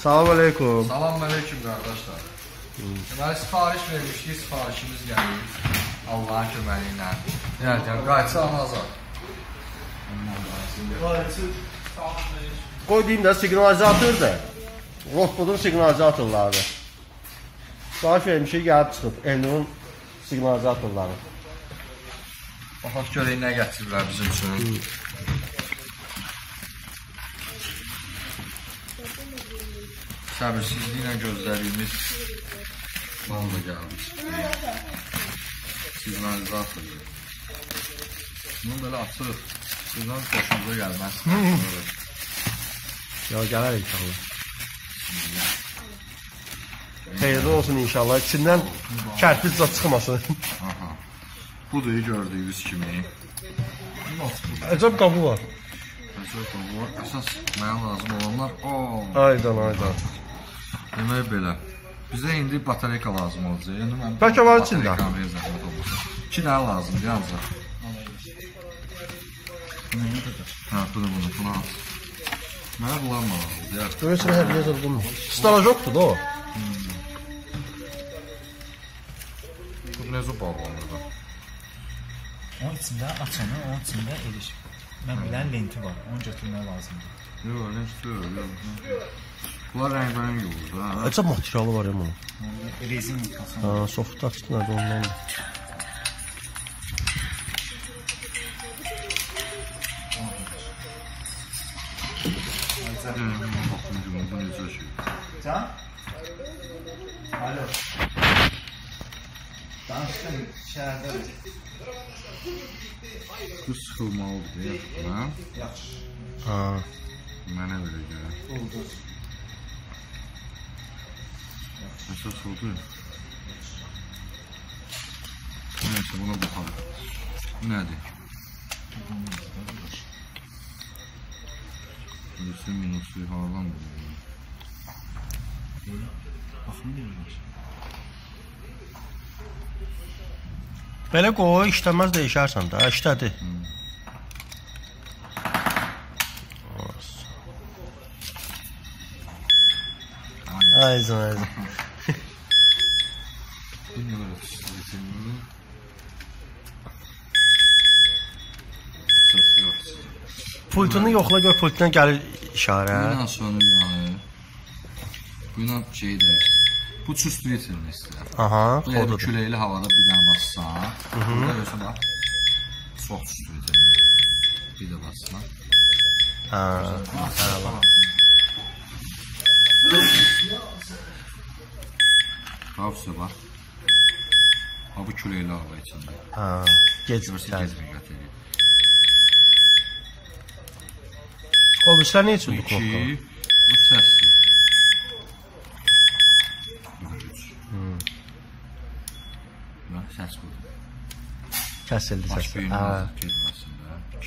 Salam aleyküm. Salam aleyküm qardaşlar. Deməli sifariş vermişdik, sifarişimiz gəlir. Allahın köməyi ilə. Yəni qayçı anazaq. Qoy deyim də siqnalizatordur. Rotbudun siqnalizatorları. Sifariş vermişik, gəlib çıxıb. Endurun siqnalizatorları. Baxaq görək nə gətiriblər bizim üçün. Səbirsizliklə gözlədiyimiz mal da gəldi. Siqnalizatordur. Bunu belə açırıq. Sizdən xoşunuza gəlməz. Ya gələr inşallah. Xeyirli olsun inşallah. İçindən kərpic zat çıxmasın. Aha. Budur gördüyünüz kimi. Əcəb qabı var. Əcəb qabı var. Əsas mənə lazım olanlar. Aydan. Demək belə. Bizə indi batareyka lazım olacaq. Bəlkə var içində. 2 dənə lazımdır ancaq. Hə, bunu al. Mənə bunlar lazımdır. Görürsən hər yerdə bunu. Starajokdur da o. Bu necə bağlanır da? Onun içində açanı, onun içində eriş. Mən bilən lenti var, onu götürmək lazımdır. Yox, lent deyil. Bunlar rəng-bərəng olur da. Əcəb materialı var ya bunun. Rezin mikası. Soft touch nədir ondan? Bu necə şey? Can? Alo. Danışdım, şəhərdədir. Bu sıxılmalıdır, hə? Yaxşı. Mənə belə gəlir. Oldu. Əsas oldu. Neyse, buna baxalım. Bu nədir? Plusu, minusu, haradan bunu? Baxın, deyirlər. Belə qoy, işləməz dəyişərsən də, işlədi. Ayzın. Pultunu yoxla gör, pultdan gəlir işarə. Bundan sonra yəni. Bundan şeydir. Bu çüstürütürmür istəyir. Aha, bu yəni küləkli havada bir dənə bassan. Burada görsən bax. Çox çüstürütürmür. Bir də bassan. Qavsa bax. Ha bu küləkli hava içində. Gezmir gətirir. O bizlər nə üçün bu knopka? Bu səsdir. Səs budur. Kəsildi səs. Keçməsində. 2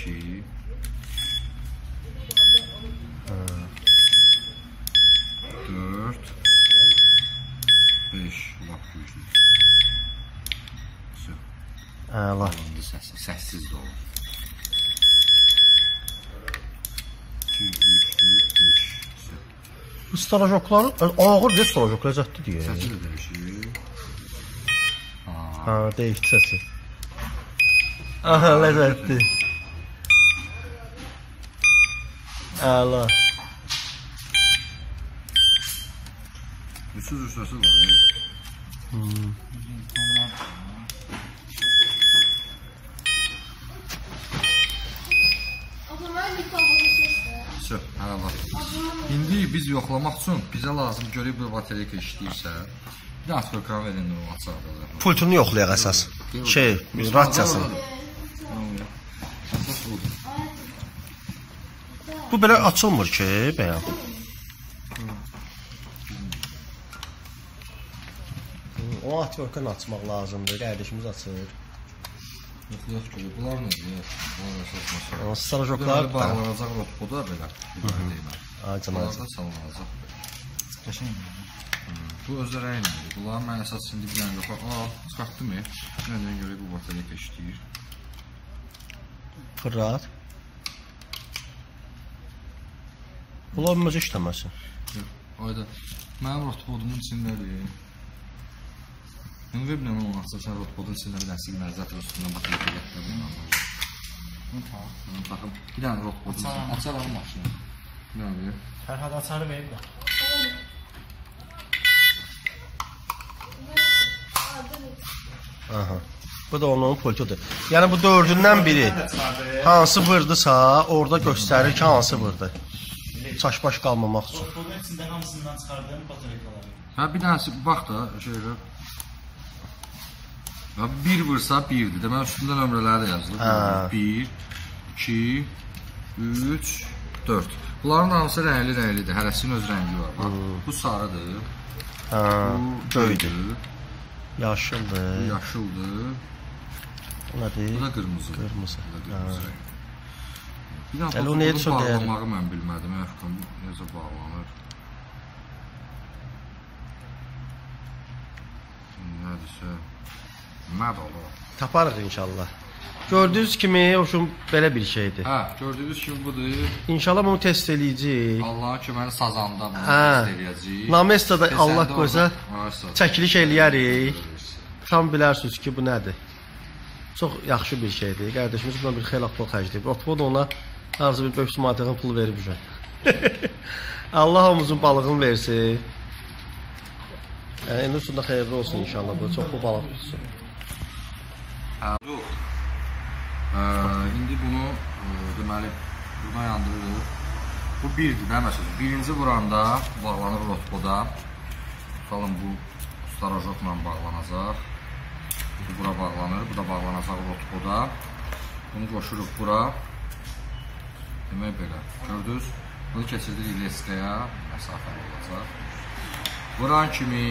4 5 lap güclü. Əla. Səssiz də olur. 2 3 4 5. Bu starajoklar ağır bir starajok ləzzətli deyir. Səsi də dəyişir. Dəyişdi səsi. Aha, ləzzətli. Əla. Üsüz üstəsi var. İndi biz yoxlamaq üçün bizə lazım görək bu batareyka işləyirsə. Bir dənə proqram verin o WhatsApp-da. Pultunu yoxlayaq əsas. Rasiyasını. Bu belə açılmır ki, bəyəm. O atwork'ını açmaq lazımdır. Qardaşımız açır. Yox ki, bunlar nədir? Bunlar əsas məsələ. Starajoklar bağlanacaq robotda belə. Bunlar salınacaq. Qəşəng. Bu özü rəngdir. Bunların mən əsas şimdi bir dənə yox. Çıxartdım. Nədən görə bu batareyka işləyir. Fırlat. Bunlar özü işləməsin. Ayda. Mənim rotbodumun içindədir. Weblə olmaqsa sən rotbodun içində bir dənə siqnalizator üstündən batırıb gətirdin. Baxın, bir dənə rotbodun içində. Açaram maşını. Bir dənə ver. Fərhad açarı verib də. Aha. Bu da onun pultudur. Yəni bu dördündən biri hansı vırdısa, orada göstərir ki, hansı vırdı. Çaşbaş qalmamaq üçün. Rotbodun içində hamısından çıxardığım batareykaları. Hə, bir dənəsi, bax da, şeylə. Bir vursa birdir. Demək, üstündə nömrələri də yazılır. 1, 2, 3, 4. Bunların hamısı rəngli-rənglidir. Hərəsinin öz rəngi var. Bax, bu sarıdır. Bu göydür. Yaşıldır. Bu yaşıldır. Bu nədir? Bu da qırmızı. Qırmızı. Bir dənə bunu bağlamağı mən bilmədim. Necə bağlanır? Nədirsə? Nədir o? Taparıq inşallah. Gördüyünüz kimi hoşum belə bir şeydir. Hə, gördüyünüz kimi budur. İnşallah bunu test eləyəcəyik. Allahın köməyi sazanda bunu test eləyəcəyik. Namesta'da Allah qoysa çəkiliş eləyərik. Tam bilərsiniz ki, bu nədir. Çox yaxşı bir şeydir. Qardaşımız buna bir xeyli pul xərcləyib. Rotbod ona arzu bir 500 manatın pulu verib üzə. Allah hamımızın balığını versin. Emin sonunda xeyirli olsun inşallah. Bu çox bu balıq tutsun. İndi bunu deməli buradan yandırırıq. Bu birdir də məsələn. Birinci vuranda bağlanır rotboda. Tutalım bu starajokla bağlanacaq. Bu bura bağlanır. Bu da bağlanacaq rotboda. Bunu qoşuruq bura. Demək belə. Gördünüz? Bunu keçirdik leskaya. Məsafəli olacaq. Vuran kimi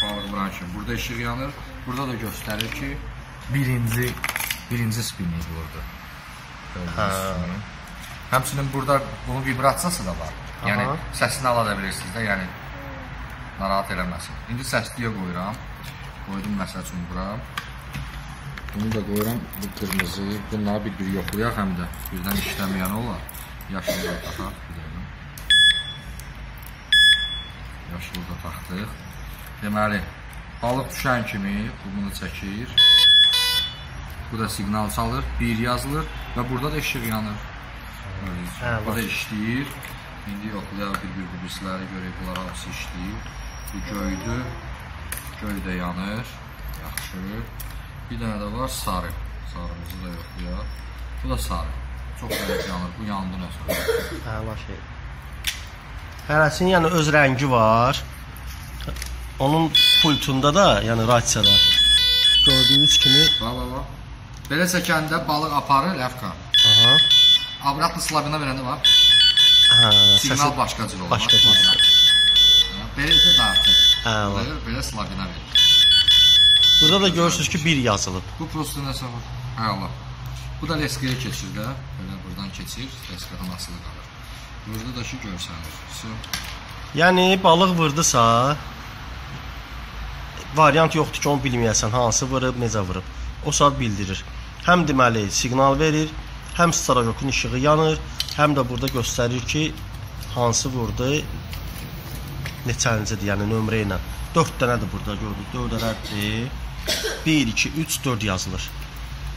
balıq vuran kimi burada işıq yanır. Burada da göstərir ki birinci spinning vurdu. Həmçinin burada bunun vibrasiyası da var. Yəni səsini ala da bilirsiniz də, yəni narahat eləməsin. İndi səsliyə qoyuram. Qoydum məsəl üçün bura. Bunu da qoyuram bu qırmızı. Bunları bir yoxlayaq həm də birdən işləməyən olar. Yaşılı da taxaq. Yaşılı da taxdıq. Deməli, balıq düşən kimi bunu çəkir. Bu da siqnal çalır, 1 yazılır və burada da işıq yanır. Bu da işləyir. İndi yoxlayaq bir qubisləri görək, bunlar hamısı işləyir. Bu göydür. Göy də yanır. Yaxşı. Bir dənə də var sarı. Sarımızı da yoxlayaq. Bu da sarı. Çox qəliz yanır. Bu yandı nəsə. Əla şey. Hərəsinin yəni öz rəngi var. Onun pultunda da, yəni rasiyada gördüyünüz kimi bax. Belə çəkəndə balıq aparır ləfqa. Aha. Abratlı slabina verəndə var. Hə, siqnal başqa cür olur. Başqa cür. Belə isə dartır. Hə, belə slabina verir. Burada da görürsünüz ki, 1 yazılıb. Bu prosta nəsə var. Hə, Allah. Bu da leskaya keçir də. Belə buradan keçir, leskadan asılı qalır. Burada da ki, görsənir. Yəni, balıq vurdusa, variant yoxdur ki, onu bilməyəsən, hansı vurub, necə vurub. O saat bildirir. Həm deməli, siqnal verir, həm starajokun işığı yanır, həm də burada göstərir ki, hansı vurdu, neçəncidir, yəni nömrə ilə. 4 dənədir burada, gördük, 4 ədəddir. 1, 2, 3, 4 yazılır.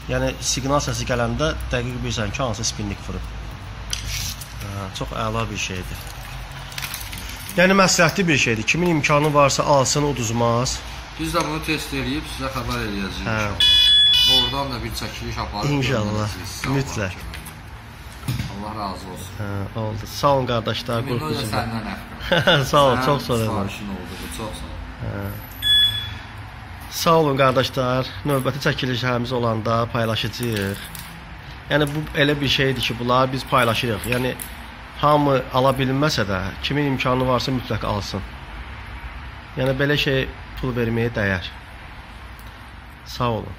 Yəni, siqnal səsi gələndə dəqiq bilirsən ki, hansı spinlik vurub. Çox əla bir şeydir. Yəni, məsləhətli bir şeydir. Kimin imkanı varsa alsın, uduzmaz. Biz də bunu test edib sizə xəbər eləyəcəyik. Oradan da bir çəkiliş aparıb. İnşallah, mütləq. Allah razı olsun. Oldu. Sağ olun qardaşlar. Bunu da səndən sağ ol, çox sağ olun. Sifarişin oldu, çox sağ ol. Sağ olun qardaşlar. Növbəti çəkilişlərimiz olanda paylaşacağıq. Yəni, bu elə bir şeydir ki, bunları biz paylaşırıq. Yəni, hamı ala bilinməsə də, kimin imkanı varsa mütləq alsın. Yəni, belə şey pul verməyə dəyər. Sağ olun.